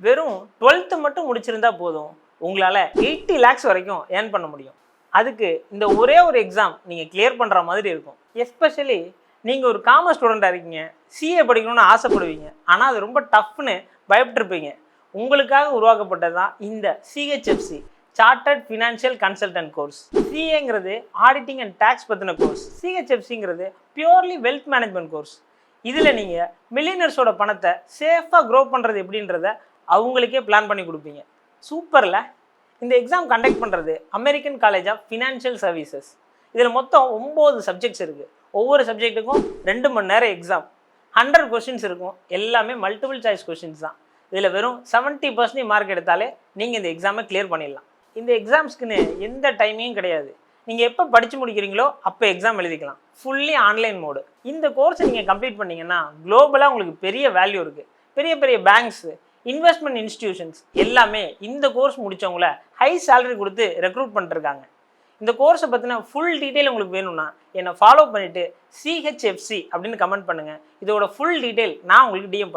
வெறும் 12th மட்டும் முடிச்சிருந்தா போதும், உங்களால் 80 lakhs வரைக்கும் ஏர்ன் பண்ண முடியும். அதுக்கு இந்த ஒரே ஒரு எக்ஸாம் நீங்கள் கிளியர் பண்ணுற மாதிரி இருக்கும். எஸ்பெஷலி நீங்கள் ஒரு காமர்ஸ் ஸ்டூடெண்ட்டாக இருக்கீங்க, சிஏ படிக்கணும்னு ஆசைப்படுவீங்க, ஆனால் அது ரொம்ப டஃப்னு பயப்பட்டுருப்பீங்க. உங்களுக்காக உருவாக்கப்பட்டது தான் இந்த CHFC chartered financial consultant course. சிஏங்கிறது ஆடிட்டிங் அண்ட் டேக்ஸ் பற்றின கோர்ஸ், சிஹெச்எஃப்சிங்கிறது பியூர்லி வெல்த் மேனேஜ்மெண்ட் கோர்ஸ். இதில் நீங்கள் மில்லியனர்ஸோட பணத்தை சேஃபாக க்ரோ பண்ணுறது எப்படின்றத அவங்களுக்கே பிளான் பண்ணி கொடுப்பீங்க. சூப்பரில். இந்த எக்ஸாம் கண்டக்ட் பண்ணுறது American College of Financial Services. இதில் மொத்தம் 9 சப்ஜெக்ட்ஸ் இருக்குது. ஒவ்வொரு சப்ஜெக்ட்டுக்கும் 2 மணி நேரம் எக்ஸாம். 100 கொஸ்டின்ஸ் இருக்கும். எல்லாமே மல்டிபிள் சாய்ஸ் கொஸ்டின்ஸ் தான். இதில் வெறும் 70% மார்க் எடுத்தாலே நீங்கள் இந்த எக்ஸாமை கிளியர் பண்ணிடலாம். இந்த எக்ஸாம்ஸ்க்குன்னு எந்த டைமிங்கும் கிடையாது. நீங்கள் எப்போ படித்து முடிக்கிறீங்களோ அப்போ எக்ஸாம் எழுதிக்கலாம். Fully online mode. இந்த கோர்ஸை நீங்கள் கம்ப்ளீட் பண்ணிங்கன்னா குளோபலாக உங்களுக்கு பெரிய வேல்யூ இருக்குது. பெரிய பெரிய பேங்க்ஸு, இன்வெஸ்ட்மெண்ட் இன்ஸ்டிடியூஷன்ஸ் எல்லாமே இந்த கோர்ஸ் முடித்தவங்கள ஹை சேலரி கொடுத்து ரெக்ரூட் பண்ணிருக்காங்க. இந்த கோர்ஸை பற்றின ஃபுல் டீட்டெயில் உங்களுக்கு வேணும்னா என்னை ஃபாலோ பண்ணிவிட்டு CHFC அப்படின்னு கமெண்ட் பண்ணுங்கள். இதோட ஃபுல் டீட்டெயில் நான் உங்களுக்கு DM பண்ணுறேன்.